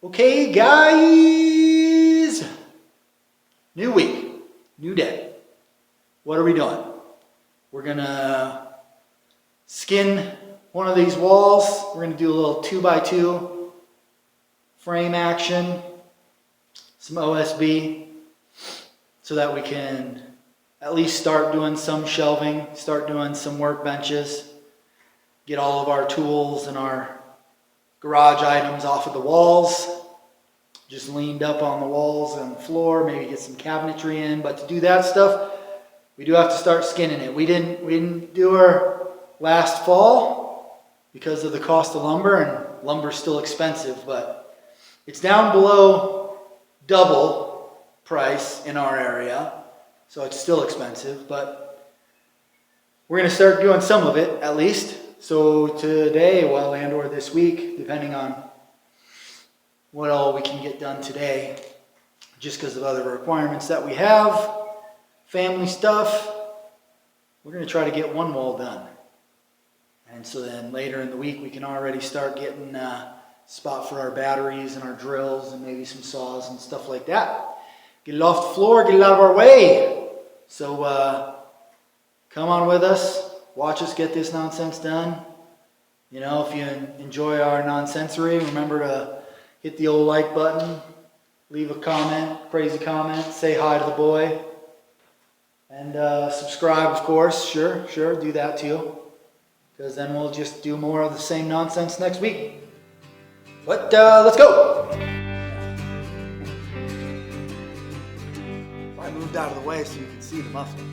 Okay, guys, new week, new day. What are we doing? We're gonna skin one of these walls. We're gonna do a little 2x2 frame action, some OSB, so that we can at least start doing some shelving, start doing some workbenches, get all of our tools and our garage items off of the walls, just leaned up on the walls and the floor, maybe get some cabinetry in. But to do that stuff, we do have to start skinning it. We didn't do our last fall because of the cost of lumber, and lumber's still expensive, but it's down below double price in our area, so it's still expensive, but we're going to start doing some of it at least. So today, well, and or this week, depending on what all we can get done today, just because of other requirements that we have, family stuff, we're going to try to get one wall done. And so then later in the week, we can already start getting a spot for our batteries and our drills and maybe some saws and stuff like that. Get it off the floor, get it out of our way. So come on with us. Watch us get this nonsense done. You know, if you enjoy our nonsensory, remember to hit the old like button, leave a comment, crazy comment, say hi to the boy, and subscribe, of course. Sure, do that too, because then we'll just do more of the same nonsense next week. But let's go. I moved out of the way so you can see the muffler.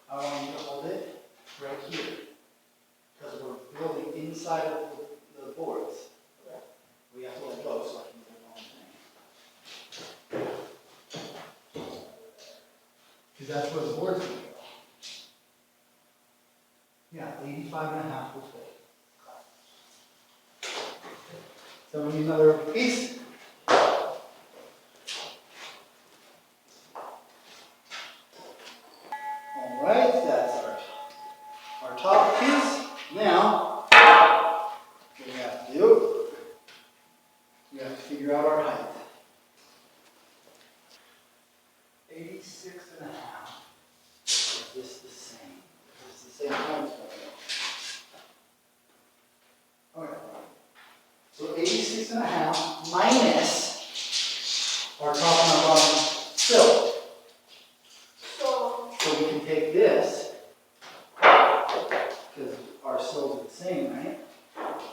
I want you to hold it right here, because we're building inside of the boards. We have to let go so I can do the wrong thing. Because that's where the board's going to go. Yeah, 85.5 will fit. So we need another piece. Alright, that's our top piece. Now, what we have to do, we have to figure out our height. 86.5. Is this the same? Is this the same height? Okay. So 86.5 minus our top and our bottom sill. So we can take this, because our sills are the same, right?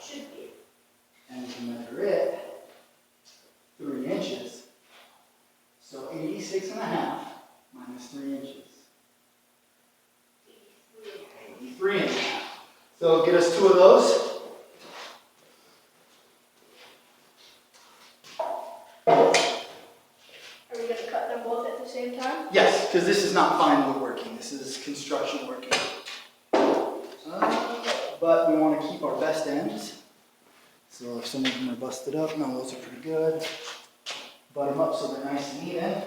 Should be. And we can measure it 3 inches. So 86.5 minus 3 inches. 83.5. So get us 2 of those. Are we going to cut them both at the same time? Yes, because this is not fine woodworking. This is construction working. But we want to keep our best ends. So if some of them are busted up, no, those are pretty good. Butt them up so they're nice and even.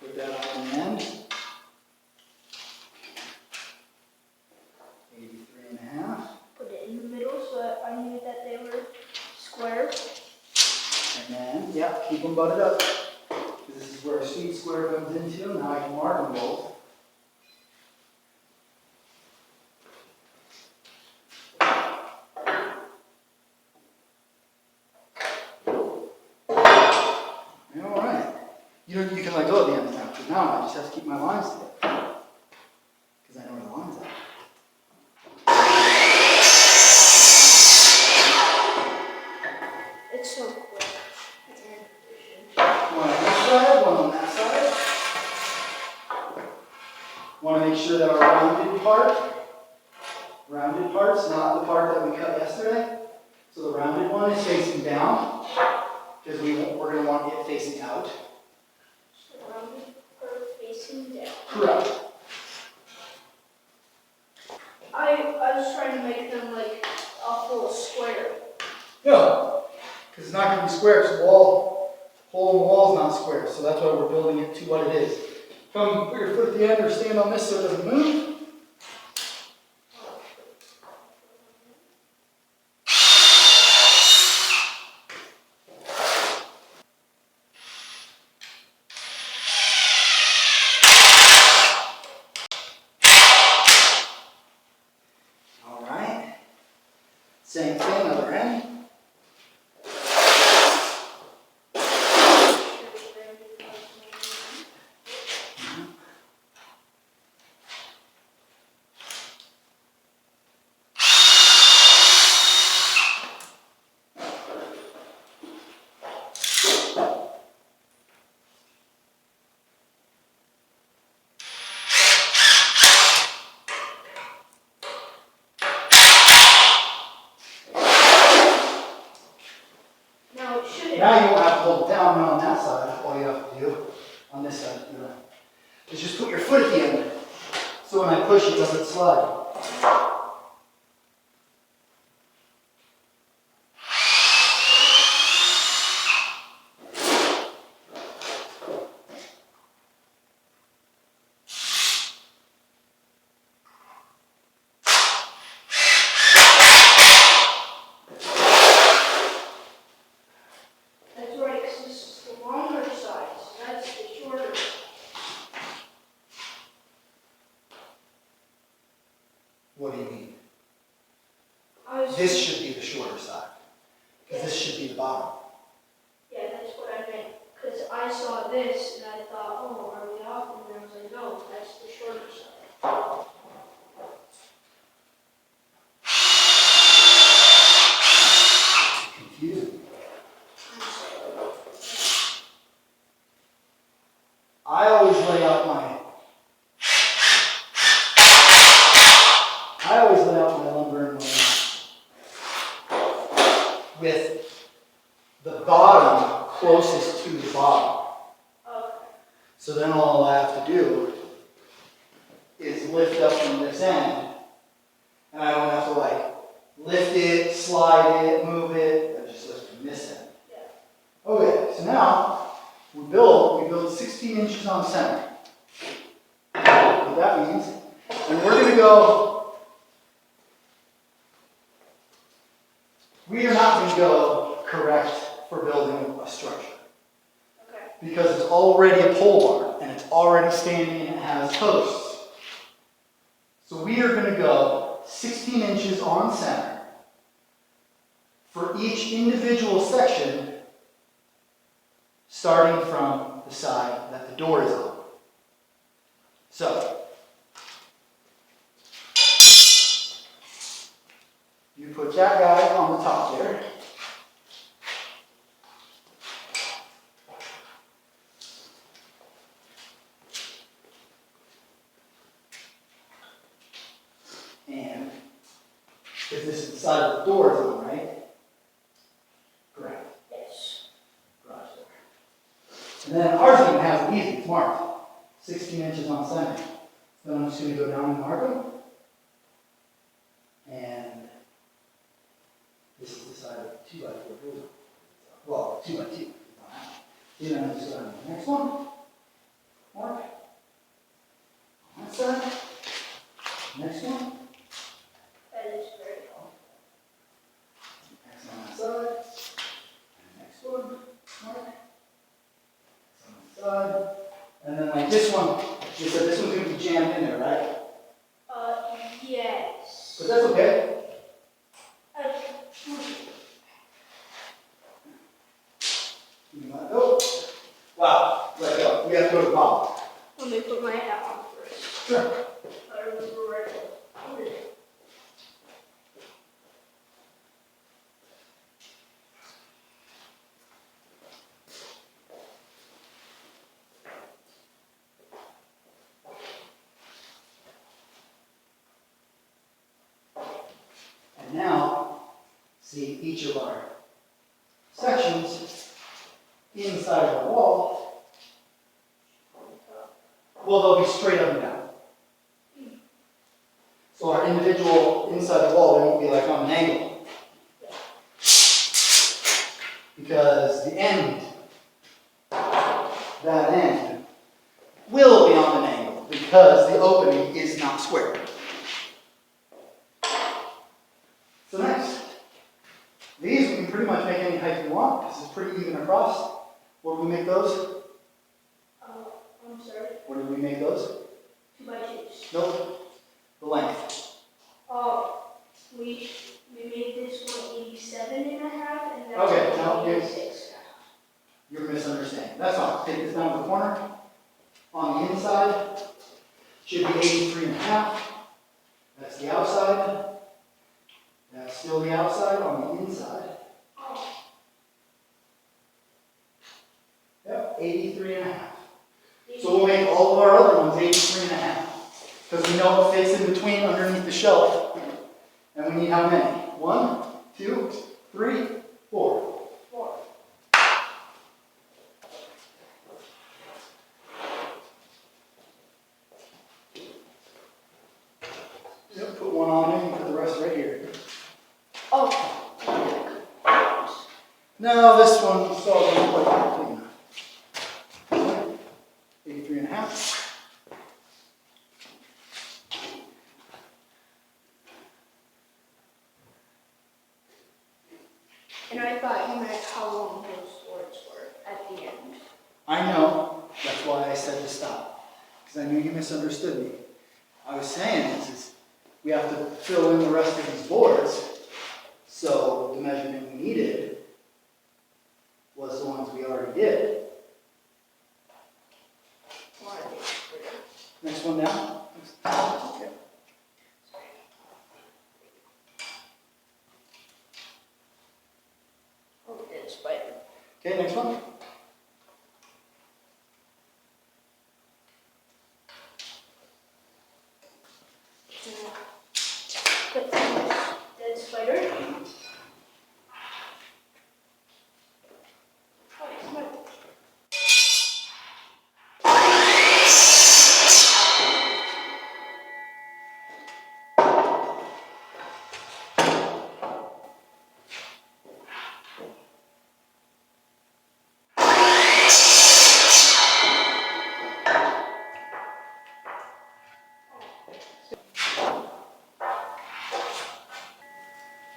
Put that on the end. 83 3.5. Put it in the middle so that I knew that they were square. And then, yeah, keep them butted up. This is where a sweet square comes into. Now I can mark them both. Alright. You can let go at the end now, because now I just have to keep my lines together. Because I know where the lines are. It's so quick and efficient. One on this side, one on that side. Want to make sure that our rounded part's not the part that we cut yesterday. So the rounded one is facing down, because we're going to want it facing out. Rounded or facing down. Correct. I was trying to make them like a full square. No, because it's not going to be square, because the hole in the wall is not square, so that's why we're building it to what it is. Come put your foot at the end or stand on this so it doesn't move. Alright. Same thing, other end. Now it should Now you won't have to hold it down on that side. All you have to do on this side is just put your foot at the end. So when I push, it doesn't slide. That's right, because this is the longer side, so that's the shorter. What do you mean? I was This should be the shorter side. Because this should be the bottom. Yeah, that's what I meant. Because I saw this and I thought, oh, are we off? And I was like, no, that's the shorter side. Confusing. I'm sorry. I always lay out my lumber and with the bottom closest to the bottom. Okay. So then all I have to do is lift up from this end, and I don't have to like lift it, slide it, move it. I just lift from this end. Yeah. Okay, so now we build 16 inches on center. What that means, and we're going to go. We are not going to go correct for building a structure. Okay. Because it's already a pole barn, and it's already standing and it has posts. So we are going to go 16 inches on center for each individual section, starting from the side that the door is on. So, you put that guy on the top there. And if this is the side of the door is on, right? Correct. Yes. Garage door. And then ours even has it easy, it's marked. 16 inches on center. Then I'm just going to go down and mark them. And this is the side of the 2x4 door. Well, 2x2. Then I'm just going to the next one. Mark. On that side. Next one. And But that's okay. You let go. Wow, let go. We have to go to the bottom. Let me put my hat on first. Sure. I remember where to put it. And now, see each of our sections inside of the wall. Well, they'll be straight up and down. So our individual inside the wall, they won't be like on an angle. Because the end, that end, will be on an angle because the opening is not square. So next, these we can pretty much make any height we want because it's pretty even across. What do we make those? I'm sorry. What did we make those? 2x2s. Nope. The length. We made this one 87.5 and that Okay, one no, 86.5. You're misunderstanding. That's fine. Take this down to the corner. On the inside, should be 83.5. That's the outside. That's still the outside on the inside. Yep, 83.5. So we'll make all of our other ones 83.5. Because we know it fits in between underneath the shelf. And we need how many? 1, 2, 3, 4. 4. Yep, put one on and put the rest right here. Oh. No, this one is all going to quite clean enough. 83.5. And I thought you meant how long those boards were at the end. I know. That's why I said to stop. Because I knew you misunderstood me. I was saying is we have to fill in the rest of these boards. So the measurement we needed was the ones we already did. Next one down. Okay. Oh, it's spider. Okay, next one. Dead spider. Oh, it's my.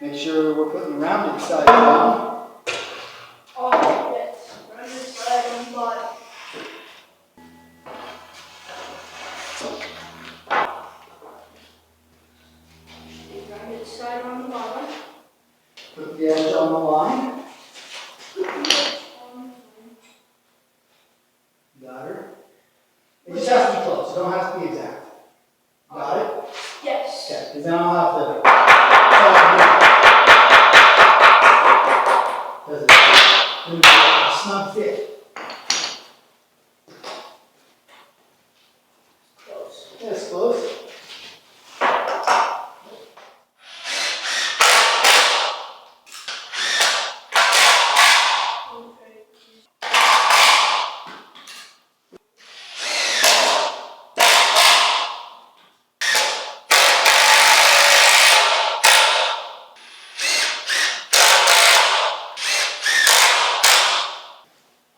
Make sure we're putting the rounded side down. Oh, yes. Rounded side on the bottom. Rounded side on the bottom. Put the edge on the line. Got her. It just has to be close. It don't have to be exact. Got it? Yes. Okay, because then I'll have to. Does it? A snug fit. Close. Yes, close. Okay.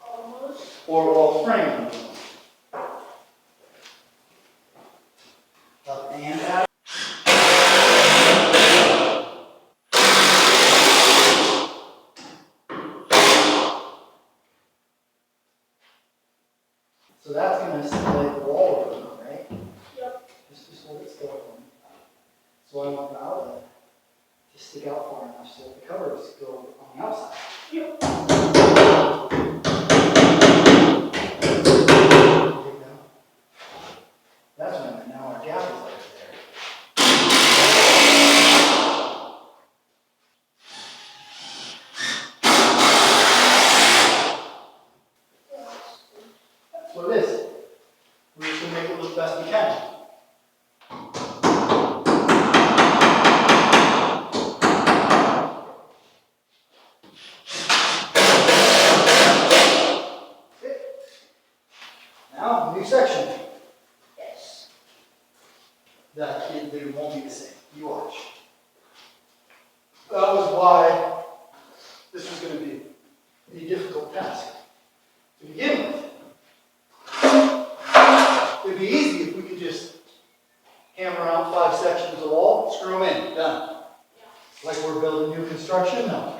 Almost. Or we'll frame them. Up and out. So that's going to simulate the wall we're putting on, right? Yep. Just hold it still for me. So I want the outlet to stick out far enough so that the covers go on the outside. Yep. That's when now our gap is right there. That's what it is. We're just going to make it look best we can. Now, new section. Yes. They won't be the same. You watch. That was why this was going to be a difficult task to begin with. It'd be easy if we could just hammer out 5 sections of wall, screw them in, done. Like we're building new construction? No.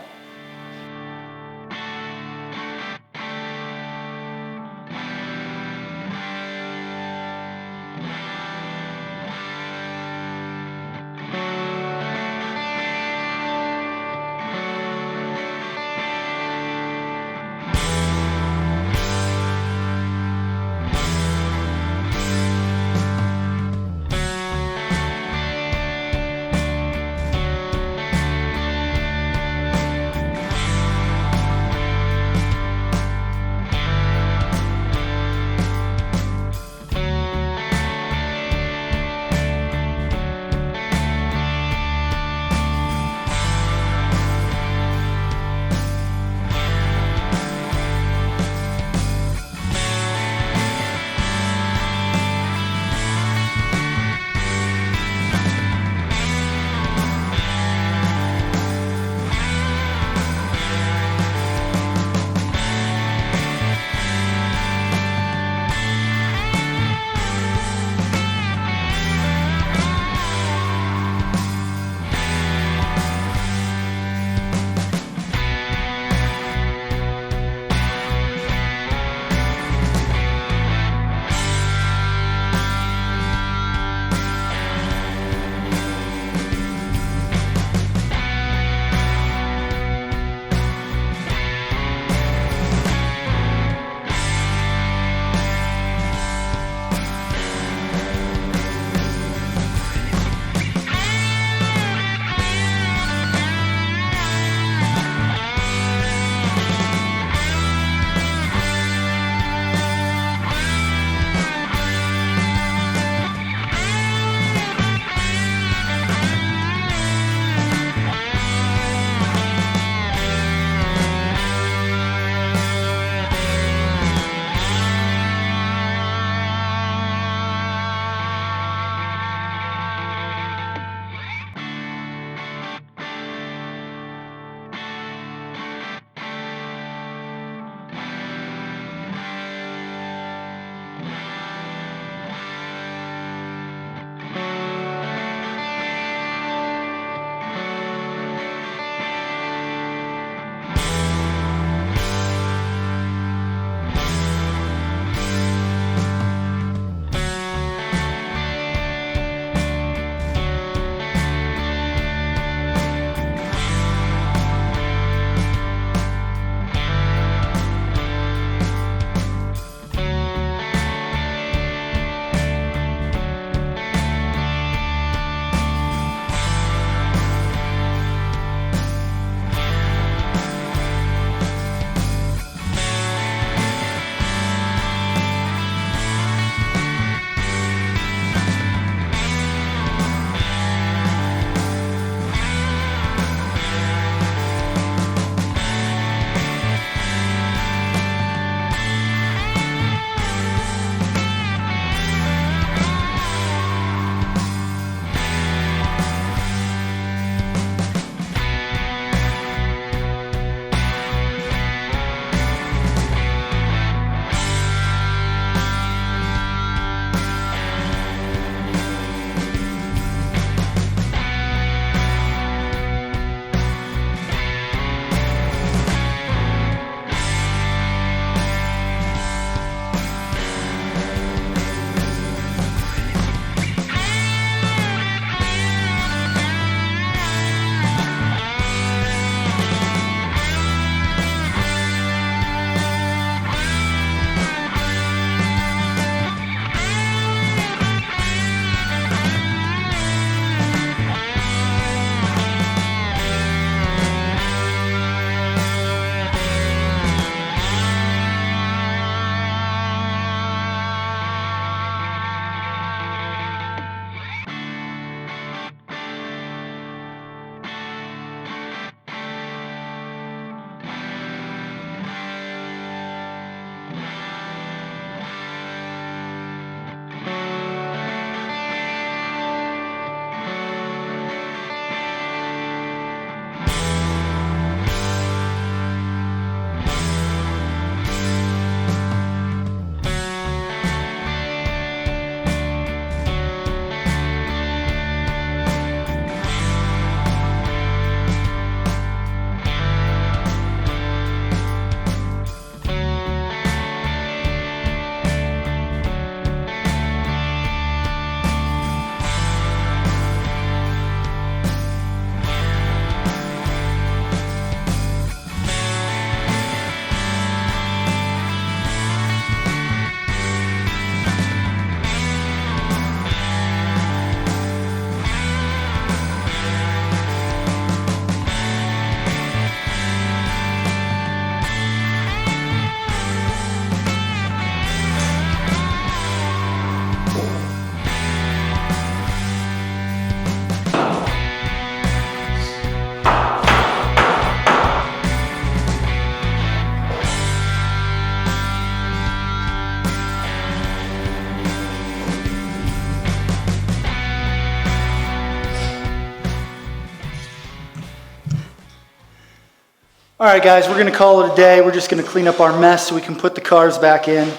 All right, guys, we're gonna call it a day. We're just gonna clean up our mess so we can put the cars back in.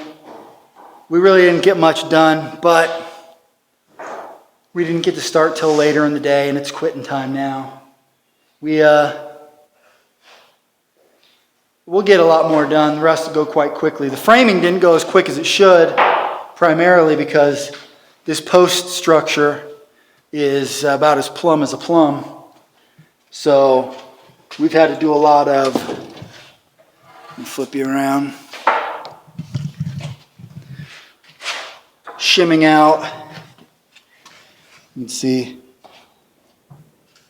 We really didn't get much done, but we didn't get to start till later in the day, and it's quitting time now. We'll get a lot more done. The rest will go quite quickly. The framing didn't go as quick as it should, primarily because this post structure is about as plumb as a plum. So we've had to do a lot of, let me flip you around, shimming out. You can see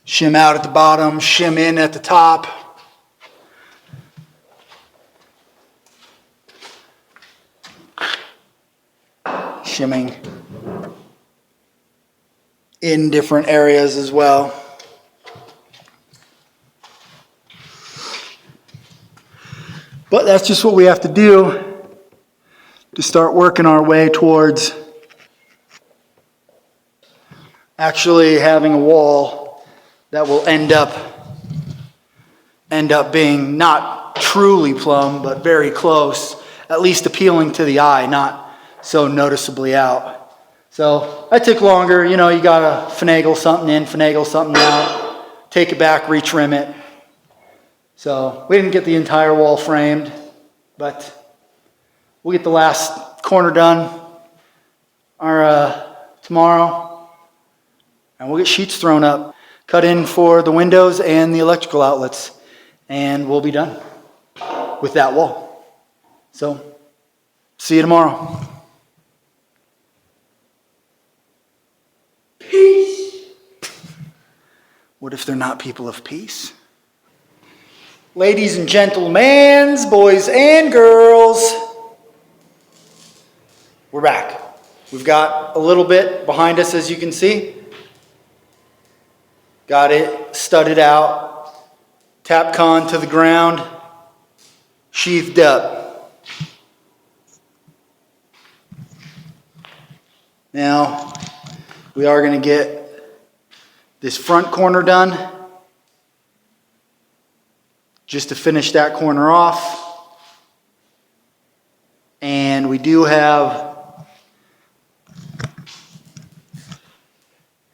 shim out at the bottom, shim in at the top. Shimming in different areas as well. But that's just what we have to do to start working our way towards actually having a wall that will end up being not truly plumb, but very close, at least appealing to the eye, not so noticeably out. So that took longer. You know, you gotta finagle something in, finagle something out, take it back, retrim it. So we didn't get the entire wall framed, but we'll get the last corner done tomorrow, and we'll get sheets thrown up, cut in for the windows and the electrical outlets, and we'll be done with that wall. So see you tomorrow. Peace. What if they're not people of peace? Ladies and gentlemen, boys and girls, we're back. We've got a little bit behind us, as you can see. Got it studded out, Tapcon to the ground, sheathed up. Now, we are going to get this front corner done, just to finish that corner off. And we do have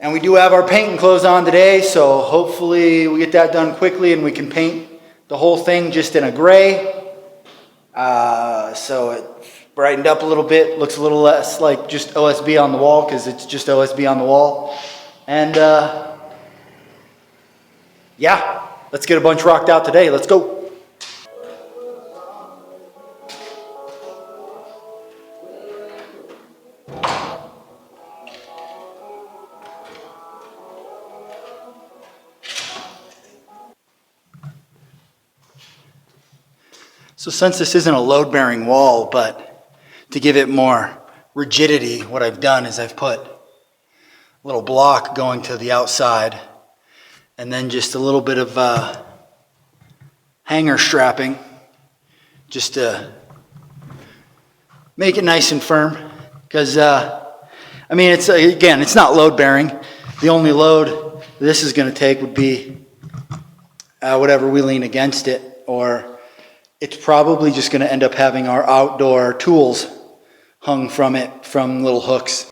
our paint and close on today, so hopefully we get that done quickly and we can paint the whole thing just in a gray. So it brightened up a little bit, looks a little less like just OSB on the wall, because it's just OSB on the wall. And yeah, let's get a bunch rocked out today. Let's go. So since this isn't a load-bearing wall, but to give it more rigidity, what I've done is I've put a little block going to the outside, and then just a little bit of hanger strapping, just to make it nice and firm. Because, I mean, it's not load-bearing. The only load this is going to take would be whatever we lean against it, or it's probably just going to end up having our outdoor tools hung from it from little hooks.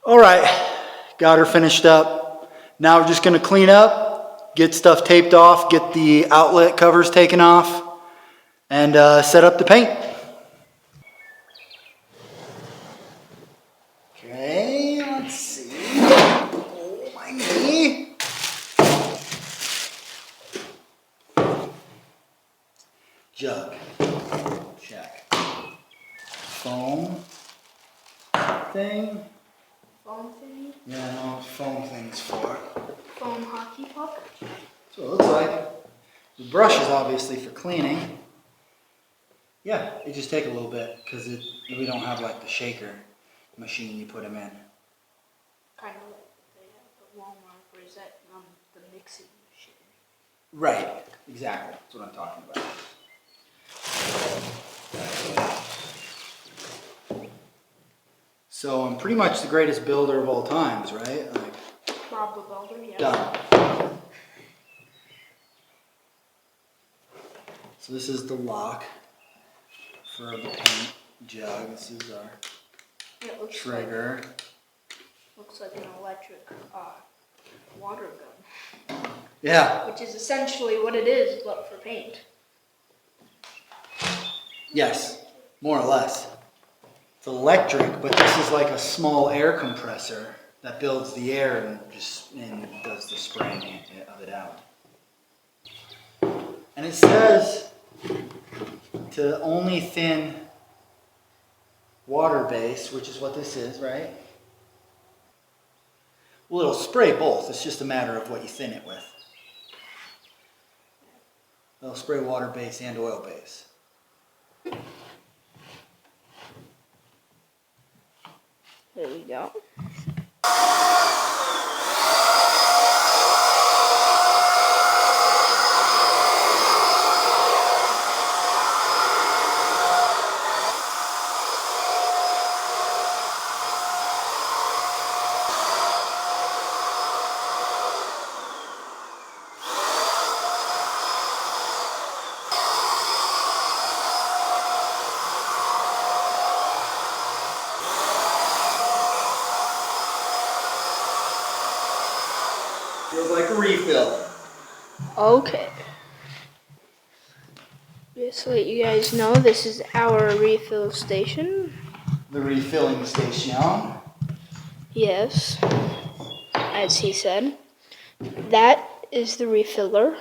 All right, got her finished up. Now we're just going to clean up, get stuff taped off, get the outlet covers taken off, and set up the paint. Okay, let's see. Oh, my knee. Jug. Check. Foam. thing. Foam thingy? Yeah, I know what foam thing's for. Foam hockey puck? So it looks like. The brush is obviously for cleaning. Yeah, it just take a little bit because we don't have like the shaker machine you put them in. Kind of like they have the Walmart, or is that the mixing machine? Right, exactly. That's what I'm talking about. So I'm pretty much the greatest builder of all times, right? Like, Rob the Builder, yeah. done. So this is the lock for the paint jug. This is our It looks trigger. looks like an electric water gun. Yeah. Which is essentially what it is, but for paint. Yes, more or less. It's electric, but this is like a small air compressor that builds the air and does the spraying of it out. And it says to only thin water base, which is what this is, right? Well, it'll spray both. It's just a matter of what you thin it with. It'll spray water base and oil base. There we go. Feels like a refill. Okay. Just to let you guys know, this is our refill station. The refilling station. Yes, as he said. That is the refiller.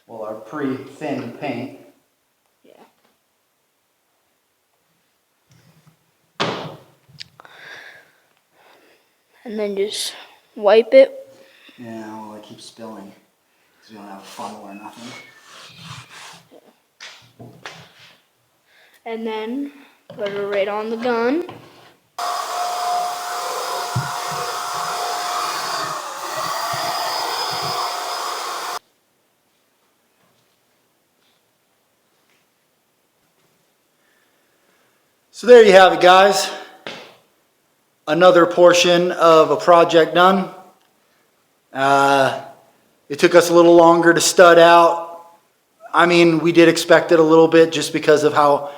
Well, our pre-thinned paint. Yeah. And then just wipe it. Yeah, well, I keep spilling because we don't have a funnel or nothing. And then put it right on the gun. So there you have it, guys. Another portion of a project done. It took us a little longer to stud out. I mean, we did expect it a little bit just because of how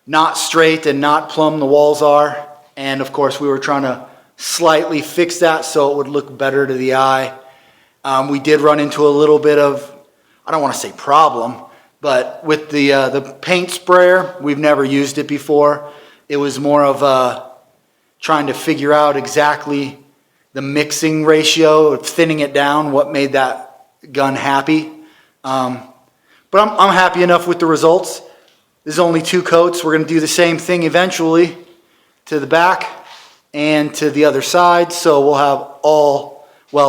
not straight and not plumb the walls are. And of course, we were trying to slightly fix that so it would look better to the eye. We did run into a little bit of, I don't want to say problem, but with the paint sprayer, we've never used it before. It was more of trying to figure out exactly the mixing ratio, of thinning it down, what made that gun happy. But I'm happy enough with the results. There's only 2 coats. We're going to do the same thing eventually to the back and to the other side. So we'll have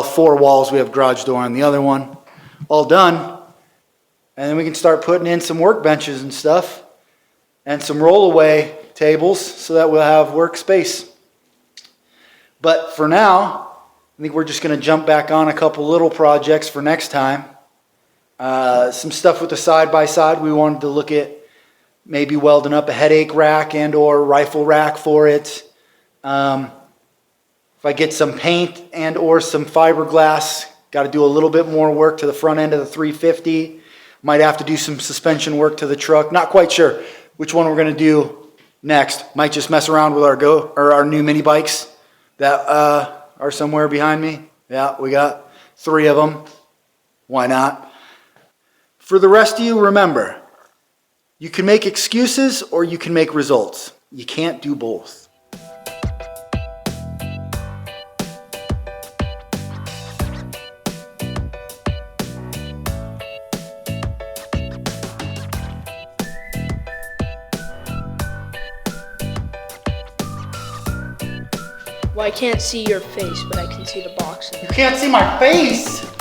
4 walls. We have garage door on the other one. All done. And then we can start putting in some workbenches and stuff and some rollaway tables so that we'll have workspace. But for now, I think we're just going to jump back on a couple little projects for next time. Some stuff with the side-by-side. We wanted to look at maybe welding up a headache rack and or rifle rack for it. If I get some paint and or some fiberglass, got to do a little bit more work to the front end of the 350. Might have to do some suspension work to the truck. Not quite sure which one we're going to do next. Might just mess around with our new mini bikes that are somewhere behind me. Yeah, we got 3 of them. Why not? For the rest of you, remember, you can make excuses or you can make results. You can't do both. Well, I can't see your face, but I can see the box. You can't see my face?